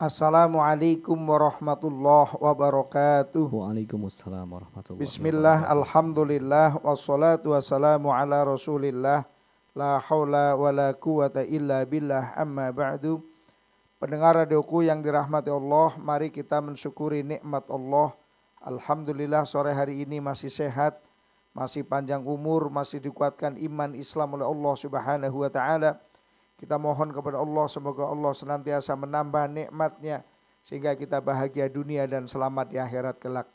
Assalamualaikum warahmatullahi wabarakatuh. Waalaikumsalam warahmatullahi Bismillah, wabarakatuh. alhamdulillah, wassalatu wassalamu ala rasulillah. La haula wa la quwata illa billah, amma ba'du. Pendengar radioku yang dirahmati Allah, mari kita mensyukuri nikmat Allah. Alhamdulillah sore hari ini masih sehat, masih panjang umur, masih dikuatkan iman Islam oleh Allah subhanahu wa ta'ala. Kita mohon kepada Allah semoga Allah senantiasa menambah nikmat-Nya sehingga kita bahagia dunia dan selamat di akhirat kelak.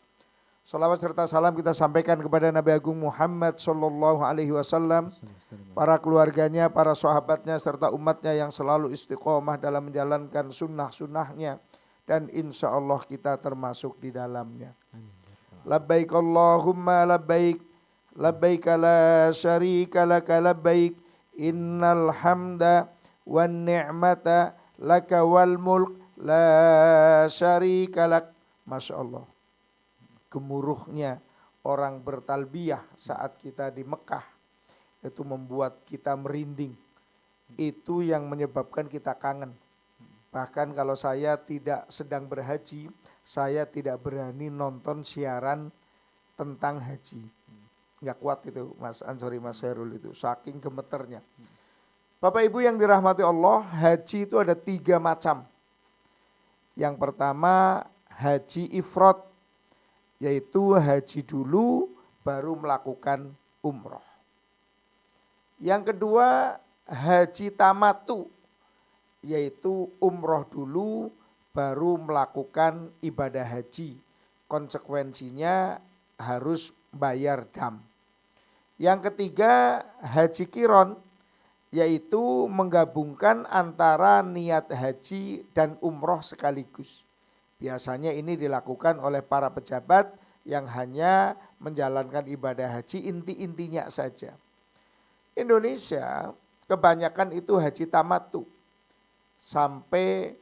Salawat serta salam kita sampaikan kepada Nabi Agung Muhammad sallallahu alaihi wasallam, para keluarganya, para sahabatnya serta umatnya yang selalu istiqomah dalam menjalankan sunnah-sunnahnya dan insya Allah kita termasuk di dalamnya. Labbaik Allahumma labbaik, labbaik la syarika laka labbaik, innal hamda wan ni'mata laka wal mulk la syarika lak. Masya Allah, gemuruhnya orang bertalbiyah saat kita di Mekah itu membuat kita merinding. Itu yang menyebabkan kita kangen. Bahkan kalau saya tidak sedang berhaji, saya tidak berani nonton siaran tentang haji. Nggak kuat itu Mas Ansori, Mas Herul itu, saking gemeternya. Bapak Ibu yang dirahmati Allah, haji itu ada 3 macam. Yang pertama haji ifrad, yaitu haji dulu baru melakukan umroh. Yang kedua haji tamatu, yaitu umroh dulu baru melakukan ibadah haji. Konsekuensinya harus bayar dam. Yang ketiga haji kiron, yaitu menggabungkan antara niat haji dan umroh sekaligus. Biasanya ini dilakukan oleh para pejabat yang hanya menjalankan ibadah haji inti-intinya saja. Indonesia kebanyakan itu haji tamatu. Sampai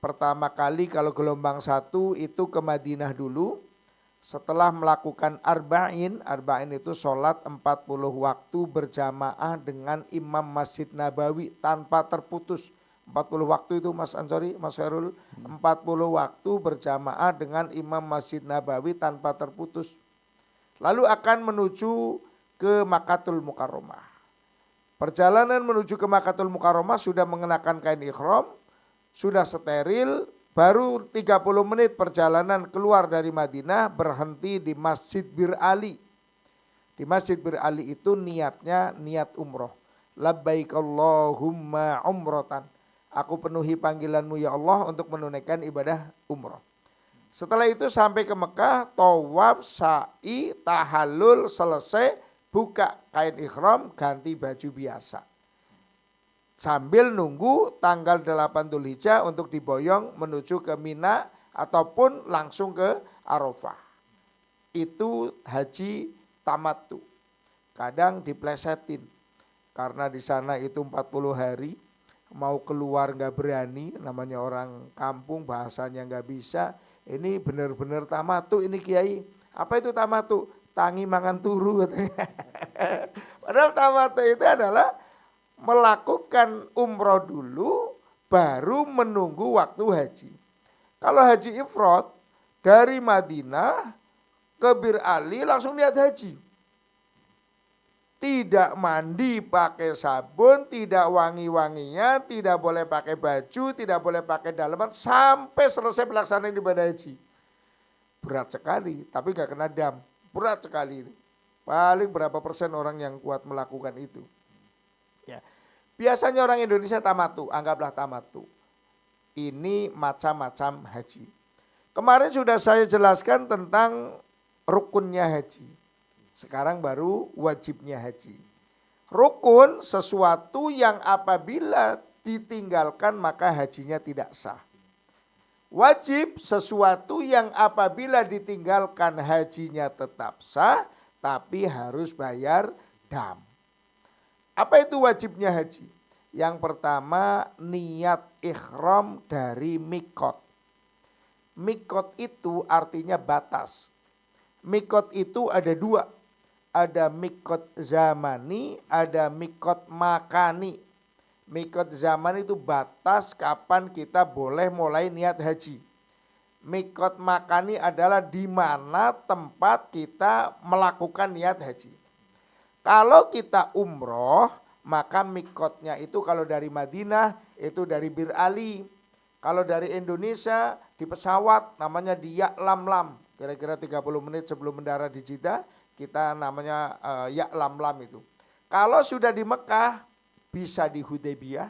pertama kali kalau gelombang 1 itu ke Madinah dulu. Setelah melakukan arba'in itu sholat 40 waktu berjamaah dengan imam Masjid Nabawi tanpa terputus. 40 waktu itu Mas Ansori, Mas Herul, 40 waktu berjamaah dengan imam Masjid Nabawi tanpa terputus. Lalu akan menuju ke Makkatul Mukarramah. Perjalanan menuju ke Makkatul Mukarramah sudah mengenakan kain ihram, sudah steril. Baru 30 menit perjalanan keluar dari Madinah, berhenti di Masjid Bir Ali. Di Masjid Bir Ali itu niatnya niat umroh. Labbaik Allahumma umrotan. Aku penuhi panggilanmu ya Allah untuk menunaikan ibadah umroh. Setelah itu sampai ke Mekah, tawaf, sa'i, tahallul, selesai, buka kain ihram, ganti baju biasa. Sambil nunggu tanggal 8 Dzulhijjah untuk diboyong menuju ke Mina ataupun langsung ke Arafah. Itu haji tamattu. Kadang diplesetin karena di sana itu 40 hari, mau keluar nggak berani, namanya orang kampung bahasanya nggak bisa. Ini benar-benar tamattu ini Kiai. Apa itu tamattu? Tangi mangan turu katanya. Padahal tamattu itu adalah melakukan umroh dulu baru menunggu waktu haji. Kalau haji ifrad dari Madinah ke Bir Ali langsung niat haji. Tidak mandi pakai sabun, tidak wangi-wanginya, tidak boleh pakai baju, tidak boleh pakai daleman sampai selesai pelaksanaan ibadah haji. Berat sekali, tapi gak kena dam. Berat sekali itu. Paling berapa persen orang yang kuat melakukan itu. Ya. Biasanya orang Indonesia tamatu, anggaplah tamatu. Ini macam-macam haji. Kemarin sudah saya jelaskan tentang rukunnya haji. Sekarang baru wajibnya haji. Rukun sesuatu yang apabila ditinggalkan maka hajinya tidak sah. Wajib sesuatu yang apabila ditinggalkan hajinya tetap sah, tapi harus bayar dam. Apa itu wajibnya haji? Yang pertama niat ihram dari mikot. Mikot itu artinya batas. Mikot itu ada 2. Ada mikot zamani, ada mikot makani. Mikot zaman itu batas kapan kita boleh mulai niat haji. Mikot makani adalah di mana tempat kita melakukan niat haji. Kalau kita umroh, maka mikotnya itu kalau dari Madinah itu dari Bir Ali. Kalau dari Indonesia di pesawat namanya di Ya'lamlam. Kira-kira 30 menit sebelum mendarat di Jeddah kita namanya Ya'lamlam itu. Kalau sudah di Mekah bisa di Hudaybiyah,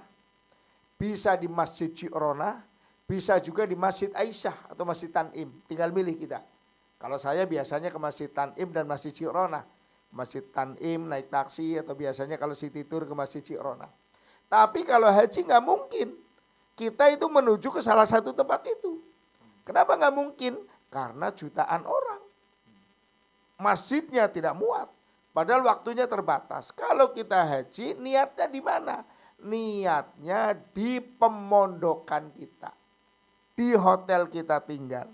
bisa di Masjid Ji'rona, bisa juga di Masjid Aisyah atau Masjid Tanim. Tinggal milih kita. Kalau saya biasanya ke Masjid Tanim dan Masjid Ji'rona. Masjid Tanim naik taksi atau biasanya kalau city tour ke Masjid Ji'rona. Tapi kalau haji nggak mungkin. Kita itu menuju ke salah satu tempat itu. Kenapa nggak mungkin? Karena jutaan orang. Masjidnya tidak muat. Padahal waktunya terbatas. Kalau kita haji niatnya di mana? Niatnya di pemondokan kita. Di hotel kita tinggal.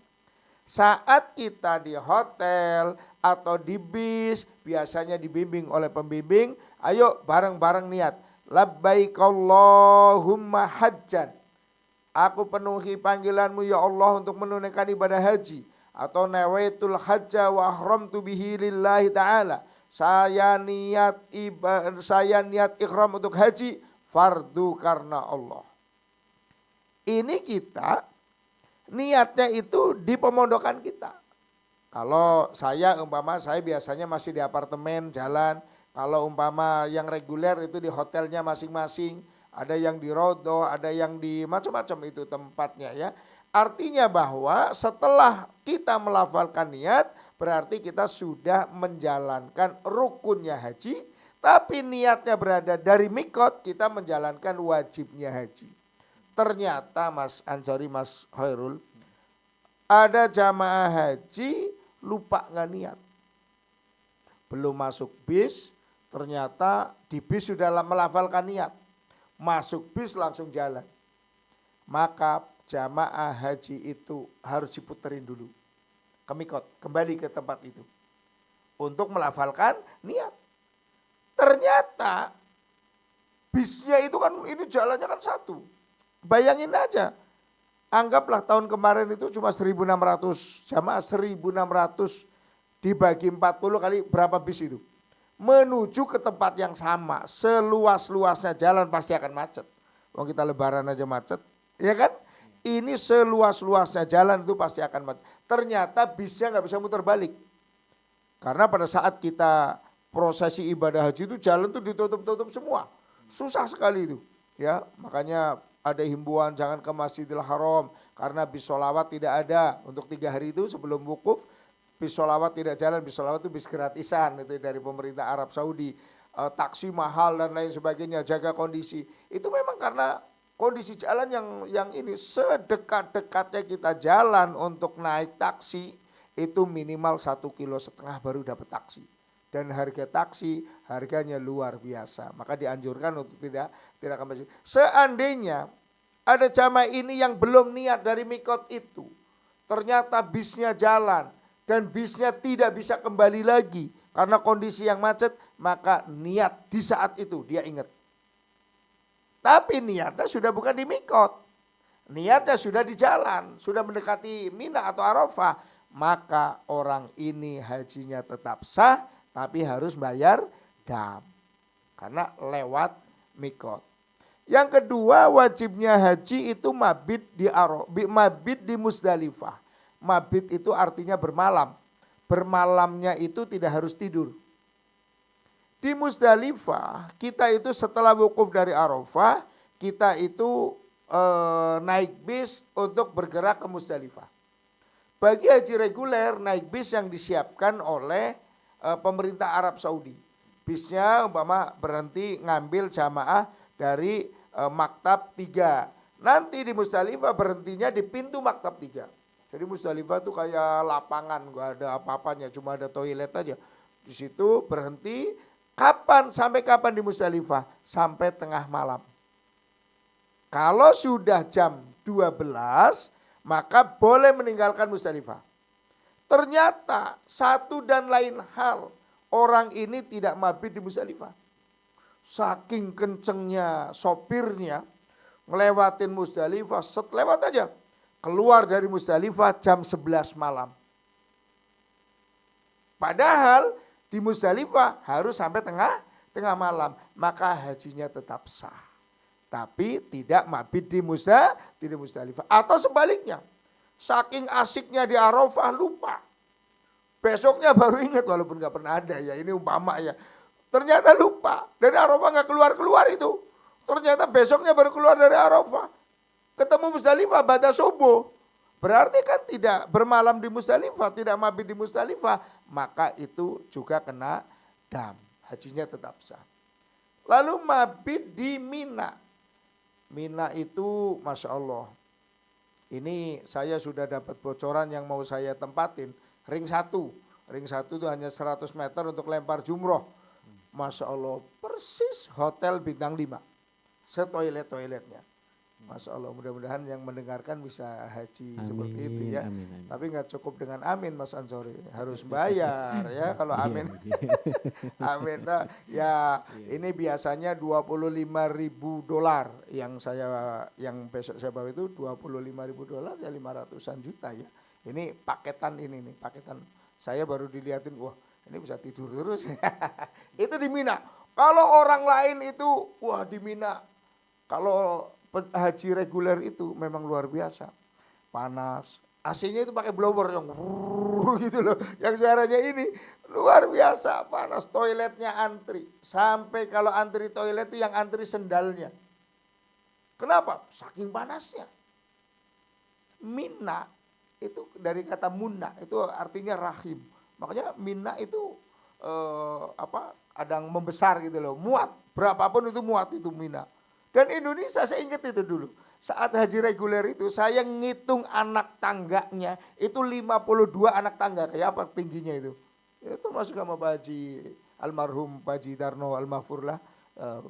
Saat kita di hotel atau di bis, biasanya dibimbing oleh pembimbing, ayo bareng-bareng niat. Labbaik Allahumma hajjan. Aku penuhi panggilanmu ya Allah untuk menunaikan ibadah haji. Atau nawaitul hajja wa ahramtu bihi lillahi ta'ala. Saya niat ikhram untuk haji fardu karena Allah. Ini kita niatnya itu di pemondokan kita. Kalau saya biasanya masih di apartemen jalan. Kalau umpama yang reguler itu di hotelnya masing-masing. Ada yang di Rodo, ada yang di macam-macam itu tempatnya ya. Artinya bahwa setelah kita melafalkan niat berarti kita sudah menjalankan rukunnya haji. Tapi niatnya berada dari mikot kita menjalankan wajibnya haji. Ternyata Mas Ansori, Mas Khairul, ada jamaah haji lupa nggak niat. Belum masuk bis, ternyata di bis sudah melafalkan niat. Masuk bis langsung jalan. Maka jamaah haji itu harus diputerin dulu. Ke mikot, kembali ke tempat itu. Untuk melafalkan niat. Ternyata bisnya itu kan ini jalannya kan satu. Bayangin aja, anggaplah tahun kemarin itu cuma 1.600 jamaah, 1.600 dibagi 40 kali berapa bis itu. Menuju ke tempat yang sama, seluas-luasnya jalan pasti akan macet. Kalau kita lebaran aja macet, ya kan? Ini seluas-luasnya jalan itu pasti akan macet. Ternyata bisnya nggak bisa muter balik. Karena pada saat kita prosesi ibadah haji itu jalan tuh ditutup-tutup semua. Susah sekali itu. Ya, makanya ada himbauan jangan ke Masjidil Haram karena bis sholawat tidak ada untuk 3 hari itu sebelum wukuf. Bis sholawat tidak jalan, bis sholawat itu bis gratisan itu dari pemerintah Arab Saudi. Taksi mahal dan lain sebagainya, jaga kondisi. Itu memang karena kondisi jalan yang ini sedekat-dekatnya kita jalan untuk naik taksi itu minimal 1,5 kilo baru dapat taksi. Dan harga taksi harganya luar biasa. Maka dianjurkan untuk tidak kembali. Seandainya ada jamaah ini yang belum niat dari mikot itu. Ternyata bisnya jalan dan bisnya tidak bisa kembali lagi. Karena kondisi yang macet, maka niat di saat itu dia ingat. Tapi niatnya sudah bukan di mikot. Niatnya sudah di jalan, sudah mendekati Mina atau Arafah. Maka orang ini hajinya tetap sah. Tapi harus bayar dam. Karena lewat mikot. Yang kedua wajibnya haji itu mabit di Musdalifah. Mabit itu artinya bermalam. Bermalamnya itu tidak harus tidur. Di Musdalifah kita itu setelah wukuf dari Arafah. Kita itu naik bis untuk bergerak ke Musdalifah. Bagi haji reguler naik bis yang disiapkan oleh pemerintah Arab Saudi. Bisnya umpama berhenti ngambil jamaah dari Maktab 3. Nanti di Musdalifah berhentinya di pintu Maktab 3. Jadi Musdalifah itu kayak lapangan, gak ada apa-apanya, cuma ada toilet aja. Di situ berhenti, sampai kapan di Musdalifah? Sampai tengah malam. Kalau sudah jam 12, maka boleh meninggalkan Musdalifah. Ternyata satu dan lain hal orang ini tidak mabit di Musdalifah. saking kencengnya sopirnya, ngelewatin Musdalifah, lewat aja. Keluar dari Musdalifah jam 11 malam. Padahal di Musdalifah harus sampai tengah malam. Maka hajinya tetap sah. Tapi tidak mabit di Musdalifah. Atau sebaliknya, saking asiknya di Arafah lupa. Besoknya baru ingat walaupun gak pernah ada ya, ini umpama ya. Ternyata lupa, dari Arafah gak keluar-keluar itu. Ternyata besoknya baru keluar dari Arafah. Ketemu Musdalifah ba'da subuh. Berarti kan tidak bermalam di Musdalifah, tidak mabit di Musdalifah. Maka itu juga kena dam, hajinya tetap sah. Lalu mabit di Mina. Mina itu Masya Allah. Ini saya sudah dapat bocoran yang mau saya tempatin. Ring 1. Ring 1 itu hanya 100 meter untuk lempar jumroh. Masya Allah, persis hotel bintang 5. Setoilet-toiletnya. Masya Allah, mudah-mudahan yang mendengarkan bisa haji seperti itu ya. Amin. Tapi nggak cukup dengan amin Mas Ansori, harus bayar ya kalau amin. Amin. Nah, ya ini biasanya $25.000 yang besok saya bawa itu $25.000 ya 500-an juta ya. Ini paketan ini nih, paketan. Saya baru dilihatin, wah ini bisa tidur terus. Itu di Mina. Kalau orang lain itu, wah di Mina. Kalau haji reguler itu memang luar biasa. Panas. AC-nya itu pakai blower yang gitu loh. Yang suaranya ini luar biasa panas. Toiletnya antri. Sampai kalau antri toilet itu yang antri sendalnya. Kenapa? Saking panasnya. Mina itu dari kata munna itu artinya rahim. Makanya Mina itu adang membesar gitu loh. Muat. Berapapun itu muat itu Mina. Dan Indonesia saya ingat itu dulu. Saat haji reguler itu saya ngitung anak tangganya. Itu 52 anak tangga. Kayak apa tingginya itu. Itu masuk sama Pak Haji almarhum Pak Haji Darno Al-Mahfur lah.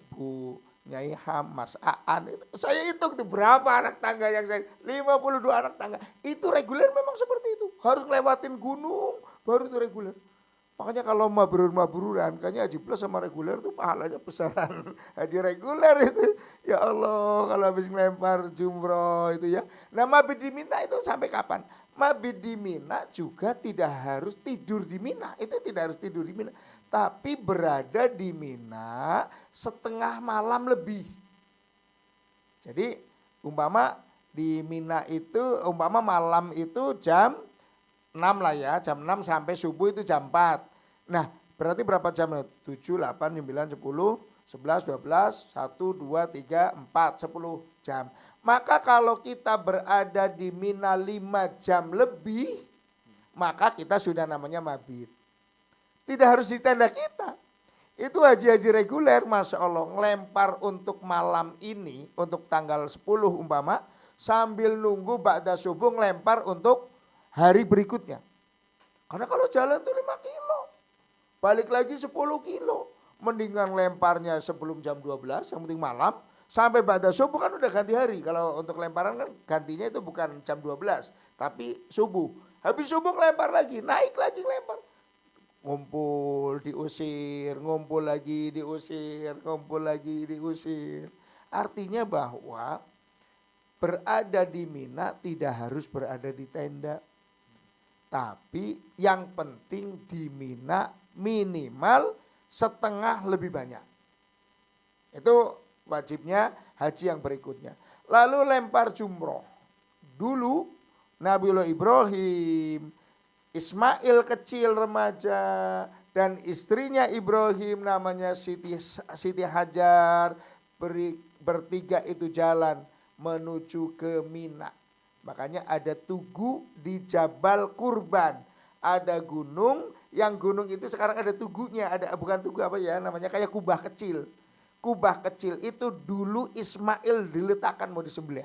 Bu Nyai Ham, Mas Aan. Itu, saya hitung itu berapa anak tangga yang saya. 52 anak tangga. Itu reguler memang seperti itu. Harus ngelewatin gunung baru itu reguler. Makanya kalau mabrur-mabruran, kayaknya haji plus sama reguler itu pahalanya besaran haji reguler itu. Ya Allah, kalau habis ngelempar jumroh itu ya. Nah mabit di Mina itu sampai kapan? Mabit di Mina juga tidak harus tidur di Mina. Itu tidak harus tidur di Mina. Tapi berada di Mina setengah malam lebih. Jadi umpama di Mina itu, umpama malam itu jam 6 lah ya, jam 6 sampai subuh itu jam 4. Nah berarti berapa jam? 7, 8, 9, 10, 11, 12, 1, 2, 3, 4, 10 jam. Maka kalau kita berada di Mina 5 jam lebih, maka kita sudah namanya mabit. Tidak harus di tenda kita. Itu haji-haji reguler Masya Allah ngelempar untuk malam ini, untuk tanggal 10 umpama, sambil nunggu ba'da subuh ngelempar untuk hari berikutnya. Karena kalau jalan tuh 5 kilo. Balik lagi 10 kilo. Mendingan lemparnya sebelum jam 12, yang penting malam. Sampai ba'da subuh kan udah ganti hari. Kalau untuk lemparan kan gantinya itu bukan jam 12. Tapi subuh. Habis subuh ngelempar lagi, naik lagi ngelempar. Ngumpul, diusir, ngumpul lagi, diusir, ngumpul lagi, diusir. Artinya bahwa berada di Mina tidak harus berada di tenda. Tapi yang penting di Mina minimal setengah lebih banyak. Itu wajibnya haji yang berikutnya. Lalu lempar jumroh. Dulu Nabiullah Ibrahim, Ismail kecil remaja dan istrinya Ibrahim namanya Siti Hajar bertiga itu jalan menuju ke Mina. Makanya ada tugu di Jabal Kurban. Ada gunung, yang gunung itu sekarang ada tugunya. Ada bukan tugu apa ya namanya, kayak kubah kecil. Kubah kecil itu dulu Ismail diletakkan mau disembelih.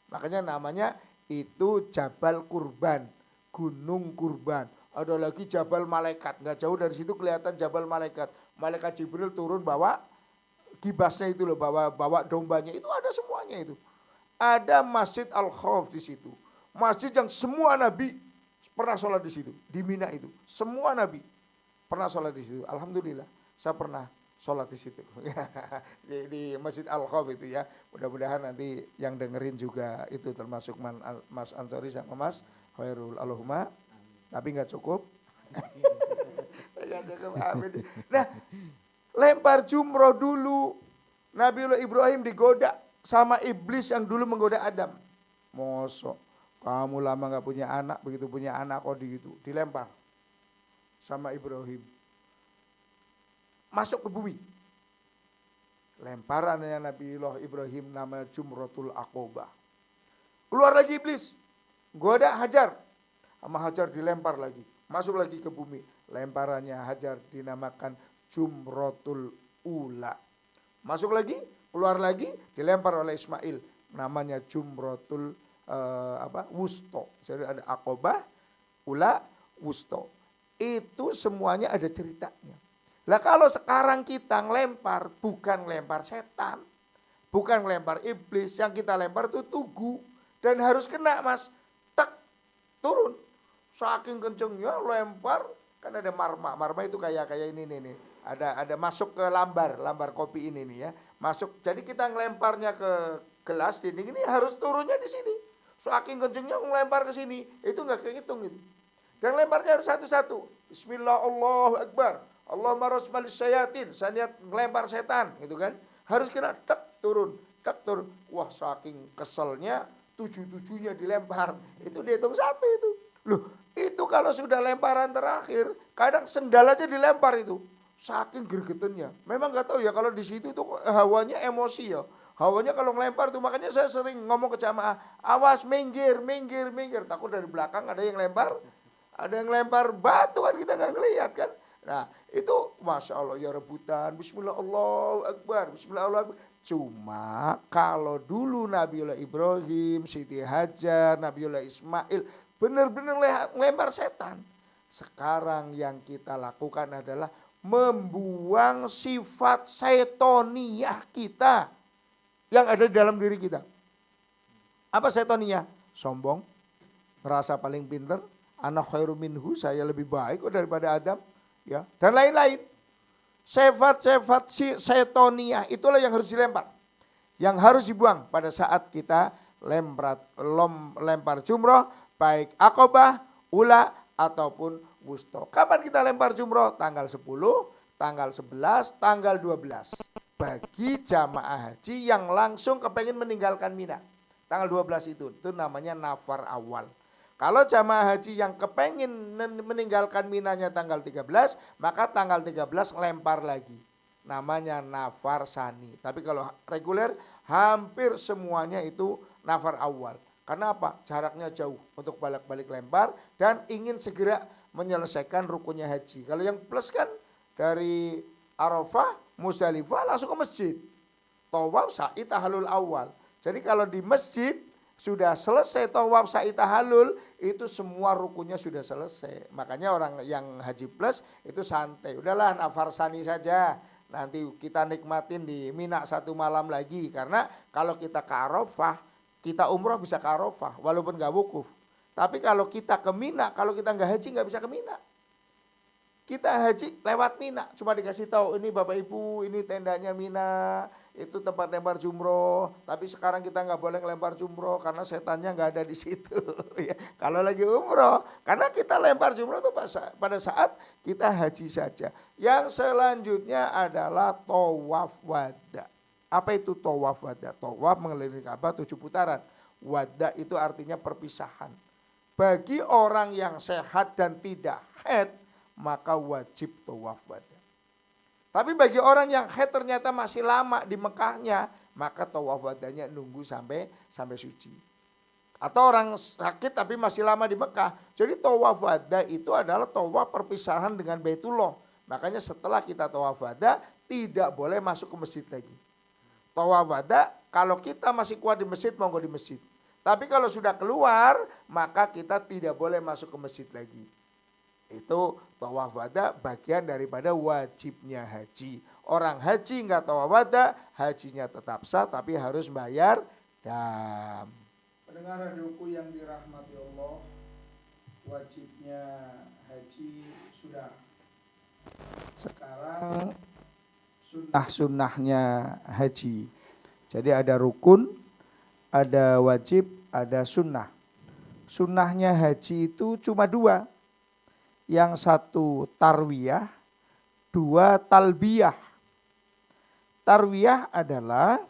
Makanya namanya itu Jabal Kurban, Gunung Kurban. Ada lagi Jabal Malaikat, nggak jauh dari situ kelihatan Jabal Malaikat. Malaikat Jibril turun bawa kibasnya itu loh, bawa dombanya, itu ada semuanya itu. Ada Masjid Al-Khauf di situ. Masjid yang semua nabi pernah sholat di situ, di Mina itu. Semua nabi pernah sholat di situ. Alhamdulillah, saya pernah sholat di situ. di Masjid Al-Khauf itu ya. Mudah-mudahan nanti yang dengerin juga itu termasuk Mas Ansori sama Mas Khairul. Allahumma. Tapi nggak cukup. Nggak cukup. Amin. Nah, lempar jumroh dulu. Nabiullah Ibrahim digoda sama iblis yang dulu menggoda Adam. Mosok kamu lama nggak punya anak, begitu punya anak kok gitu, dilempar sama Ibrahim. Masuk ke bumi. Lemparannya Nabiullah Ibrahim nama Jumratul Aqobah. Keluar lagi iblis. Goda Hajar. Sama Hajar dilempar lagi. Masuk lagi ke bumi. Lemparannya Hajar dinamakan Jumratul Ula. Masuk lagi, keluar lagi, dilempar oleh Ismail. Namanya Jumratul Wusto. Jadi ada Aqobah, Ula, Wusto. Itu semuanya ada ceritanya. Lah kalau sekarang kita ngelempar, bukan ngelempar setan, bukan ngelempar iblis, yang kita lempar itu tugu dan harus kena mas, tek turun. Saking kencengnya lempar, kan ada marma itu kayak ini nih, ada masuk ke lambar kopi ini nih ya, masuk. Jadi kita ngelemparnya ke gelas dinding ini harus turunnya di sini. Saking kencengnya ngelempar ke sini, itu nggak kehitung itu. Dan lemparnya harus satu-satu. Bismillah, Allahu Akbar. Allahumma rasmalis syayatin. Saya niat ngelempar setan gitu kan. Harus kena tek turun. Wah saking keselnya 7-7-nya dilempar. Itu dihitung satu itu. Loh itu kalau sudah lemparan terakhir. Kadang sendal aja dilempar itu. Saking gregetannya. Memang gak tahu ya kalau di situ tuh hawanya emosi ya. Hawanya kalau ngelempar tuh, makanya saya sering ngomong ke jamaah. Awas minggir. Takut dari belakang ada yang lempar. Ada yang lempar batu kan kita gak ngelihat kan. Nah itu Masya Allah ya rebutan. Bismillah Allahu Akbar. Bismillah Allahu Akbar. Cuma kalau dulu Nabiullah Ibrahim, Siti Hajar, Nabiullah Ismail benar-benar lempar setan. Sekarang yang kita lakukan adalah membuang sifat setoniyah kita yang ada di dalam diri kita. Apa setoniyah? Sombong, merasa paling pintar, anak khairu minhu, saya lebih baik kok daripada Adam. Ya, dan lain-lain. Sifat-sifat setoniyah itulah yang harus dilempar. Yang harus dibuang pada saat kita lempar jumroh, baik Aqobah, Ula, ataupun Wusto. Kapan kita lempar jumroh? Tanggal 10, tanggal 11, tanggal 12. Bagi jamaah haji yang langsung kepengen meninggalkan Mina. Tanggal 12 itu namanya nafar awal. Kalau jamaah haji yang kepengen meninggalkan Minanya tanggal 13, maka tanggal 13 lempar lagi. Namanya nafar sani. Tapi kalau reguler hampir semuanya itu nafar awal. Karena apa? Jaraknya jauh untuk balik-balik lempar dan ingin segera menyelesaikan rukunnya haji. Kalau yang plus kan dari Arafah, Musdalifah langsung ke masjid. Tawaf sa'i tahallul awal. Jadi kalau di masjid sudah selesai tawaf sa'i tahallul, itu semua rukunnya sudah selesai. Makanya orang yang haji plus itu santai. Udahlah nafar sani saja. Nanti kita nikmatin di Mina 1 malam lagi. Karena kalau kita ke Arafah, kita umroh bisa ke Arafah walaupun gak wukuf. Tapi kalau kita ke Mina, kalau kita gak haji gak bisa ke Mina. Kita haji lewat Mina, cuma dikasih tahu ini Bapak Ibu, ini tendanya Mina, itu tempat lempar jumroh. Tapi sekarang kita nggak boleh lempar jumroh karena setannya nggak ada di situ. Ya, kalau lagi umroh, karena kita lempar jumroh itu pada saat kita haji saja. Yang selanjutnya adalah tawaf wada. Apa itu tawaf wada? Tawaf mengelilingi Ka'bah 7 putaran. Wada itu artinya perpisahan. Bagi orang yang sehat dan tidak haid, maka wajib tawaf wada. Tapi bagi orang yang haid ternyata masih lama di Mekahnya, maka tawaf wadanya nunggu sampai suci. Atau orang sakit tapi masih lama di Mekah. Jadi tawaf wada itu adalah tawaf perpisahan dengan Baitullah. Makanya setelah kita tawaf wada tidak boleh masuk ke masjid lagi. Tawaf wada kalau kita masih kuat di masjid, monggo di masjid. Tapi kalau sudah keluar, maka kita tidak boleh masuk ke masjid lagi. Itu tawaf wada bagian daripada wajibnya haji. Orang haji enggak tawaf wada, hajinya tetap sah tapi harus bayar dam. Pendengar radioku yang dirahmati Allah, wajibnya haji sudah. Sekarang sunnah-sunnahnya haji. Jadi ada rukun, ada wajib, ada sunnah. Sunnahnya haji itu cuma dua. Yang satu tarwiyah, dua talbiyah. Tarwiyah adalah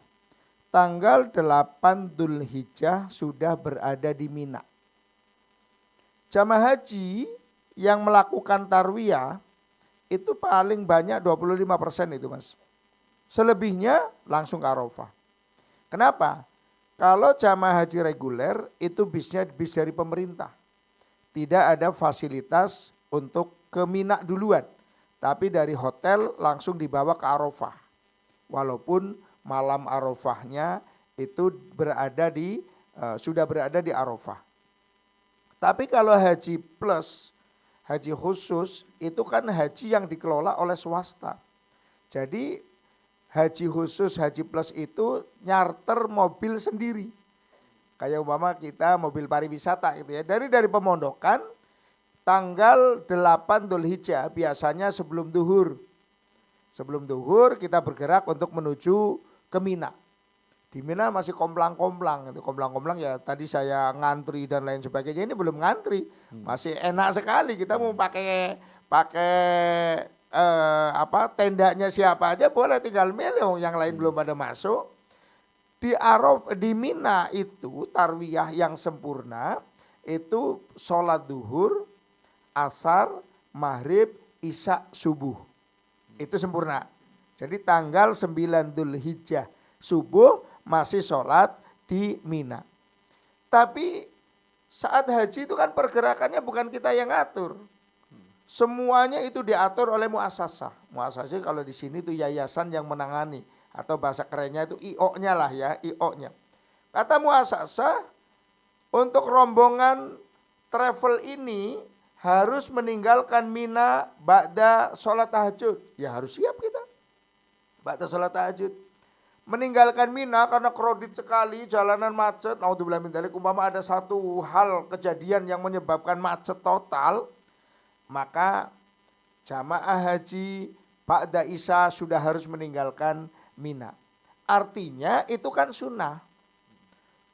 tanggal 8 Dzulhijjah sudah berada di Mina. Jamaah haji yang melakukan tarwiyah itu paling banyak 25% itu Mas. Selebihnya langsung ke Arafah. Kenapa? Kalau jamaah haji reguler itu bisnya bis dari pemerintah. Tidak ada fasilitas untuk ke Mina duluan. Tapi dari hotel langsung dibawa ke Arafah. Walaupun malam Arafahnya itu sudah berada di Arafah. Tapi kalau haji plus, haji khusus itu kan haji yang dikelola oleh swasta. Jadi haji khusus, haji plus itu nyarter mobil sendiri. Kayak umpama kita mobil pariwisata gitu ya. Dari pemondokan tanggal 8 Dzulhijjah biasanya sebelum duhur. Sebelum duhur kita bergerak untuk menuju ke Mina. Di Mina masih komplang-komplang, itu komplang-komplang ya tadi saya ngantri dan lain sebagainya, ini belum ngantri. Masih enak sekali kita mau pakai tendanya siapa aja boleh, tinggal milih, yang lain belum pada masuk. Di Mina itu tarwiyah yang sempurna itu sholat duhur, asar, maghrib, isya, subuh. Itu sempurna. Jadi tanggal 9 Dzulhijjah subuh masih sholat di Mina. Tapi saat haji itu kan pergerakannya bukan kita yang ngatur. Semuanya itu diatur oleh muasasah. Muasasah kalau di sini itu yayasan yang menangani. Atau bahasa kerennya itu IO-nya lah ya, IO-nya. Kata muasasah, untuk rombongan travel ini harus meninggalkan Mina ba'da sholat tahajud. Ya harus siap kita. Ba'da sholat tahajud. Meninggalkan Mina karena kredit sekali, jalanan macet. Naudzubillah min dzalik, umpama ada satu hal kejadian yang menyebabkan macet total, maka jamaah haji ba'da isya sudah harus meninggalkan Mina. Artinya itu kan sunnah.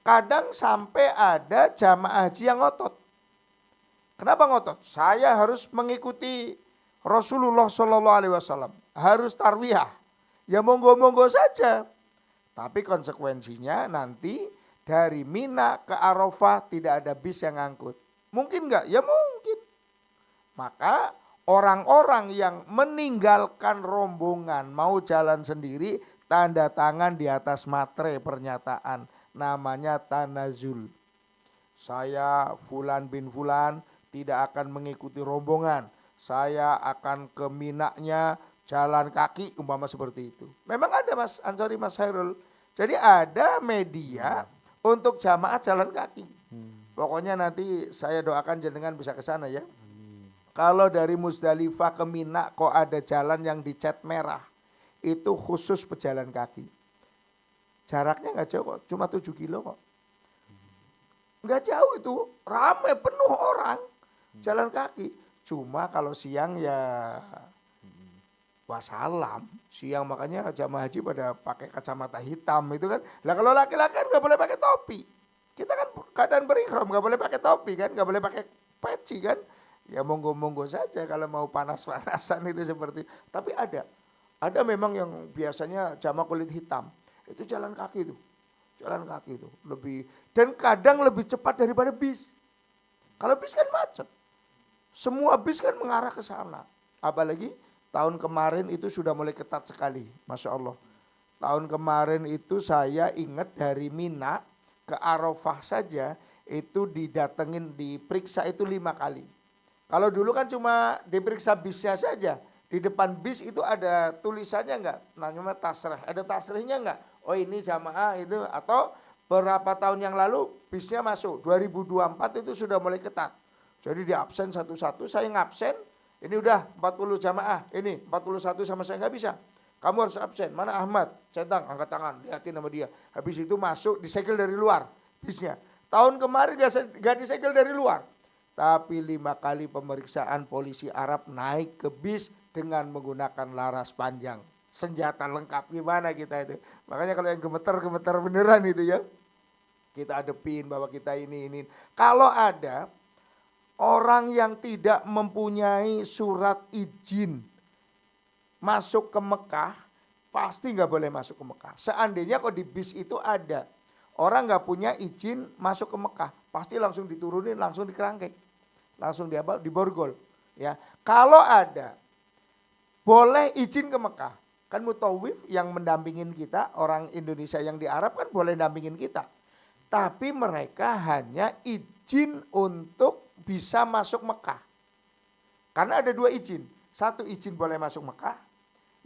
Kadang sampai ada jamaah haji yang ngotot. Kenapa ngotot? Saya harus mengikuti Rasulullah SAW. Harus tarwiyah. Ya monggo-monggo saja. Tapi konsekuensinya nanti dari Mina ke Arafah tidak ada bis yang ngangkut. Mungkin enggak? Ya mungkin. Maka orang-orang yang meninggalkan rombongan mau jalan sendiri, tanda tangan di atas matre pernyataan. Namanya tanazul. Saya Fulan bin Fulan tidak akan mengikuti rombongan. Saya akan ke Minanya jalan kaki, umpama seperti itu. Memang ada Mas Ansori, Mas Hairul. Jadi ada media untuk jamaah jalan kaki. Pokoknya nanti saya doakan jenengan bisa ke sana ya. Kalau dari Muzdalifah ke Mina kok ada jalan yang dicat merah. Itu khusus pejalan kaki. Jaraknya nggak jauh kok, cuma 7 kilo kok. Nggak jauh itu, ramai penuh orang jalan kaki. Cuma kalau siang ya wassalam. Siang makanya jamaah haji pada pakai kacamata hitam itu kan. Lah kalau laki-laki kan nggak boleh pakai topi. Kita kan keadaan berikhram nggak boleh pakai topi kan, nggak boleh pakai peci kan. Ya monggo-monggo saja kalau mau panas-panasan itu seperti. Tapi ada memang yang biasanya jamaah kulit hitam. Itu jalan kaki itu. Jalan kaki itu lebih, dan kadang lebih cepat daripada bis. Kalau bis kan macet. Semua bis kan mengarah ke sana. Apalagi tahun kemarin itu sudah mulai ketat sekali. Masya Allah. Tahun kemarin itu saya ingat dari Mina ke Arafah saja itu didatengin, diperiksa itu 5 kali. Kalau dulu kan cuma diperiksa bisnya saja. Di depan bis itu ada tulisannya enggak? Namanya tasrih. Ada tasrihnya enggak? Oh ini jamaah itu. Atau beberapa tahun yang lalu bisnya masuk. 2024 itu sudah mulai ketat. Jadi di absen satu-satu, saya ngabsen. Ini udah 40 jamaah. Ini 41 sama saya enggak bisa. Kamu harus absen. Mana Ahmad? Centang, angkat tangan. Lihatin sama dia. Habis itu masuk, disegel dari luar bisnya. Tahun kemarin enggak disegel dari luar. Tapi 5 kali pemeriksaan polisi Arab naik ke bis dengan menggunakan laras panjang. senjata lengkap gimana kita itu. Makanya kalau yang gemeter-gemeter beneran itu ya, kita adepin bahwa kita ini. Kalau ada orang yang tidak mempunyai surat izin masuk ke Mekah, pasti nggak boleh masuk ke Mekah. Seandainya kok di bis itu ada orang nggak punya izin masuk ke Mekah, pasti langsung diturunin, langsung dikerangkeng, langsung diborgol. Ya, kalau ada boleh izin ke Mekah, kan mutawif yang mendampingin kita, orang Indonesia yang di Arab kan boleh dampingin kita. Tapi mereka hanya izin untuk bisa masuk Mekah. Karena ada dua izin. Satu izin boleh masuk Mekah.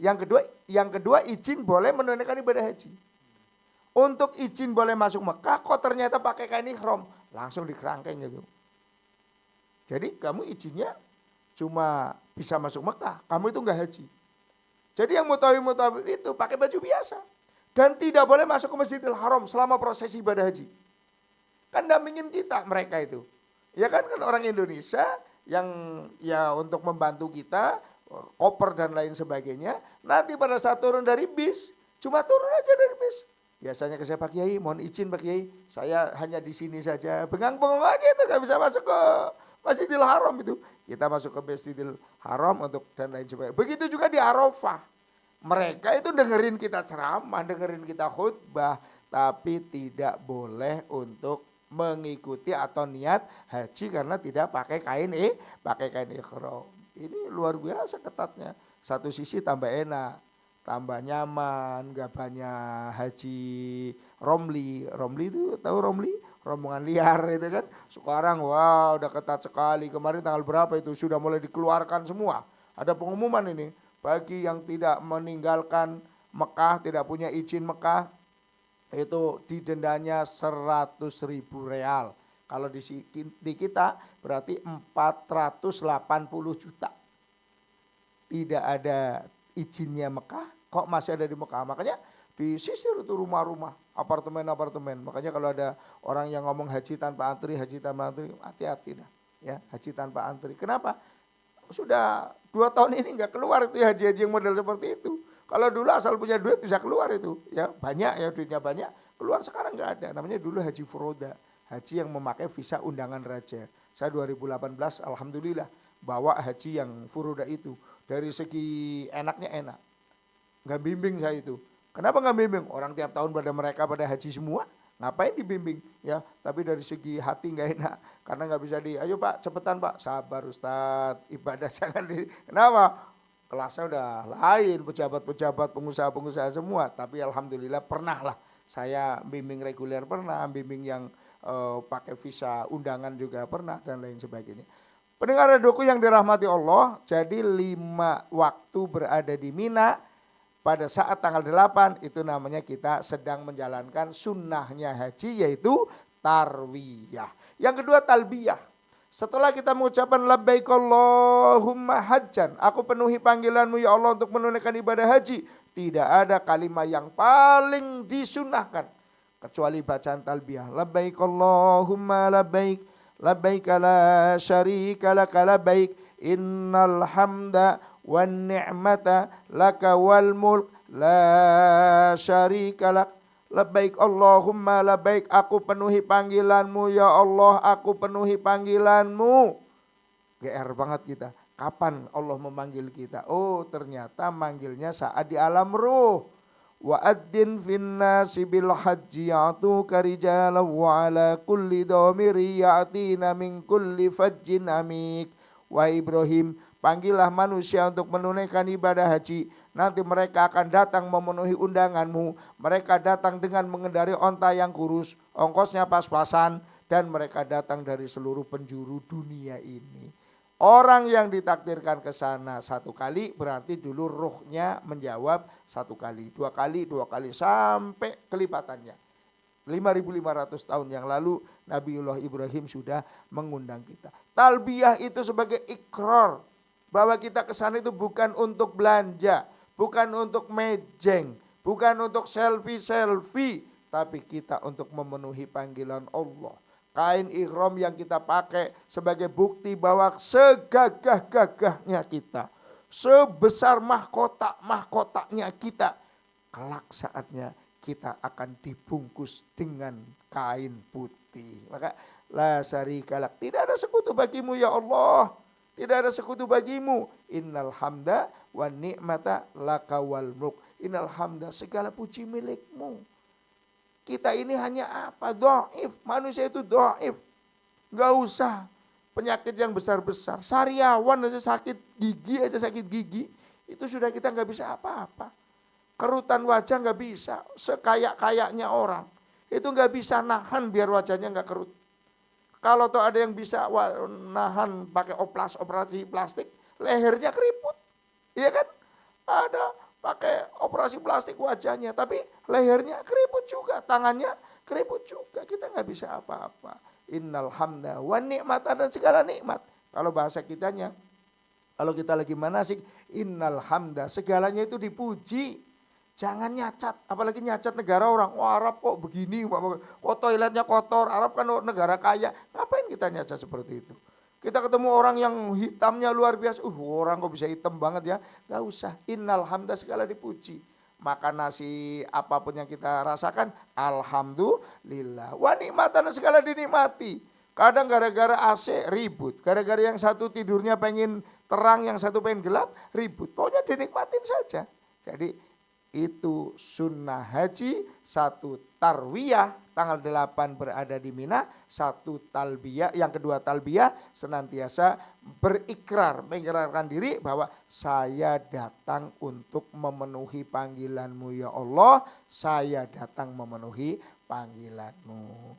Yang kedua izin boleh menunaikan ibadah haji. Untuk izin boleh masuk Mekah, kok ternyata pakai kain ihram, langsung dikerangkeng gitu. Jadi kamu izinnya cuma bisa masuk Mekah, kamu itu enggak haji. Jadi yang mutawif itu pakai baju biasa. Dan tidak boleh masuk ke Masjidil Haram selama proses ibadah haji. Kan dampingin kita mereka itu. Ya kan orang Indonesia yang ya untuk membantu kita, koper dan lain sebagainya. Nanti pada saat turun dari bis, cuma turun aja dari bis. Biasanya ke saya, Pak Kiai, mohon izin Pak Kiai, saya hanya di sini saja. Bengang-bengong aja itu, gak bisa masuk ke Masjidil Haram itu. Kita masuk ke Masjidil Haram untuk dan lain sebagainya. Begitu juga di Arafah. Mereka itu dengerin kita ceramah, dengerin kita khutbah, tapi tidak boleh untuk mengikuti atau niat haji karena tidak pakai kain ihram. Ini luar biasa ketatnya. Satu sisi tambah enak, tambah nyaman, gak banyak haji Romli. Romli itu tahu Romli? Rombongan liar itu kan. Sekarang wow udah ketat sekali. Kemarin tanggal berapa itu sudah mulai dikeluarkan semua. Ada pengumuman ini. Bagi yang tidak meninggalkan Mekah, tidak punya izin Mekah, itu didendanya 100.000 real. Kalau di kita berarti 480 juta. Tidak ada izinnya Mekah, kok masih ada di Mekah. Makanya disisir itu rumah-rumah, apartemen-apartemen. Makanya kalau ada orang yang ngomong haji tanpa antri, hati-hati dah. Ya, haji tanpa antri. Kenapa? Sudah 2 tahun ini nggak keluar itu haji-haji yang model seperti itu. Kalau dulu asal punya duit bisa keluar itu, ya banyak ya duitnya banyak, keluar sekarang nggak ada. Namanya dulu haji furoda, haji yang memakai visa undangan raja. Saya 2018 alhamdulillah bawa haji yang furoda itu. Dari segi enaknya enak, nggak bimbing saya itu. Kenapa nggak bimbing? Orang tiap tahun mereka pada haji semua. Ngapain dibimbing ya, tapi dari segi hati nggak enak karena nggak bisa ayo Pak cepetan Pak, sabar Ustadz, ibadah jangan kenapa? Kelasnya udah lain, pejabat-pejabat, pengusaha-pengusaha semua, tapi alhamdulillah pernah lah saya bimbing reguler pernah, bimbing yang pakai visa undangan juga pernah dan lain sebagainya. Pendengar doku yang dirahmati Allah, jadi 5 waktu berada di Mina. Pada saat tanggal 8 itu namanya kita sedang menjalankan sunnahnya haji yaitu tarwiyah. Yang kedua talbiyah. Setelah kita mengucapkan labbaik Allahumma hajjan, aku penuhi panggilanmu ya Allah untuk menunaikan ibadah haji. Tidak ada kalimat yang paling disunahkan kecuali bacaan talbiyah. Labbaik Allahumma labbaik, labbaik la syarika laka labbaik, innal hamda wan ni'mata laka wal mulk la syarika lak. Labbaik Allahumma labbaik, aku penuhi panggilanmu ya Allah, aku penuhi panggilanmu. GR banget kita. Kapan Allah memanggil kita? Oh ternyata manggilnya saat di alam ruh. Wa addin finnasi bil haji ya'tuka rijalan wa ala kulli dhamiri ya'tina min kulli fajjin amik. Wa Ibrahim, panggillah manusia untuk menunaikan ibadah haji. Nanti mereka akan datang memenuhi undanganmu. Mereka datang dengan mengendarai onta yang kurus, ongkosnya pas-pasan, dan mereka datang dari seluruh penjuru dunia ini. Orang yang ditakdirkan ke sana 1 kali berarti dulu ruhnya menjawab 1 kali, 2 kali sampai kelipatannya. 5.500 tahun yang lalu Nabiullah Ibrahim sudah mengundang kita. Talbiyah itu sebagai ikrar bahwa kita ke sana itu bukan untuk belanja, bukan untuk mejeng, bukan untuk selfie, tapi kita untuk memenuhi panggilan Allah. Kain ihram yang kita pakai sebagai bukti bahwa segagah-gagahnya kita, sebesar mahkotanya kita, kelak saatnya kita akan dibungkus dengan kain putih. Maka la syarikalak, tidak ada sekutu bagimu ya Allah. Tidak ada sekutu bagimu. Innal hamda wa ni'mata laka wal mulk. Innal hamda, segala puji milikmu. Kita ini hanya apa? Dhaif. Manusia itu dhaif. Gak usah penyakit yang besar-besar. Sariawan aja sakit gigi, itu sudah kita gak bisa apa-apa. Kerutan wajah gak bisa. Sekaya-kayanya orang. Itu gak bisa nahan biar wajahnya gak kerut. Kalau tuh ada yang bisa nahan pakai operasi plastik, lehernya keriput. Iya kan? Ada pakai operasi plastik wajahnya, tapi lehernya keriput juga, tangannya keriput juga. Kita nggak bisa apa-apa. Innal hamda wa ni'mata, dan segala nikmat. Kalau bahasa kitanya, kalau kita lagi manasik, innal hamda, segalanya itu dipuji. Jangan nyacat, apalagi nyacat negara orang. Wah, Arab kok begini, kok toiletnya kotor, Arab kan negara kaya. Ngapain kita nyacat seperti itu? Kita ketemu orang yang hitamnya luar biasa. Orang kok bisa hitam banget ya. Gak usah, innal hamda, segala dipuji. Makan nasi apapun yang kita rasakan, alhamdulillah. Wa nikmatan, segala dinikmati. Kadang gara-gara AC ribut, gara-gara yang satu tidurnya pengen terang, yang satu pengen gelap, ribut. Pokoknya dinikmatin saja. Jadi itu sunnah haji, 1 tarwiyah tanggal 8 berada di Mina, 1 talbiyah, yang kedua talbiyah senantiasa berikrar, mengikrarkan diri bahwa saya datang untuk memenuhi panggilanmu ya Allah, saya datang memenuhi panggilanmu.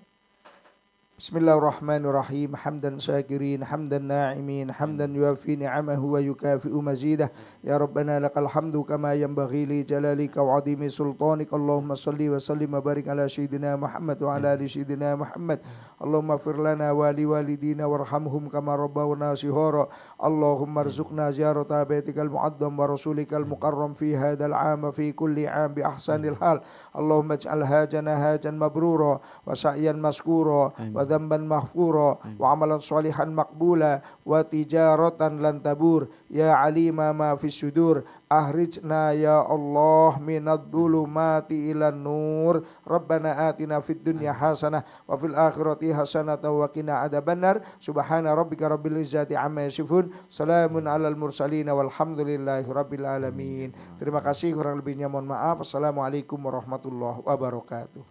Bismillahirrahmanirrahim. Hamdan syakirin, hamdan na'imin, hamdan yuafi ni'amahu wa yukafi'u mazidah. Ya Rabbana lakal hamdu kama yanbaghi li jalalika wa adhimi sultanika. Allahumma salli wa sallim wa barik ala sayyidina Muhammad wa ala ali sayyidina Muhammad. Allahumma fir lana wa li walidina warhamhum kama rabbawna shihara. Allahumma arzuqna ziyarata baitikal mu'addam wa rasulikal mukarram fi hadal 'am fi kulli 'am bi ahsanil hal. Allahumma ij'al hajana hajan mabrura wa sa'yan maskura wa dhanban maghfura wa amalan salihan maqbula wa tijaratan lan tabur. Ya alima ma fis sudur, ahrijna ya Allah minadh dhulumati ilan nur. Rabbana atina fid dunya hasanah wa fil akhirati hasanah wa qina adzabannar. Subhana rabbika rabbil izzati amma yasifun, salamun alal mursalin walhamdulillahi rabbil alamin. Terima kasih, kurang lebihnya mohon maaf. Assalamualaikum warahmatullahi wabarakatuh.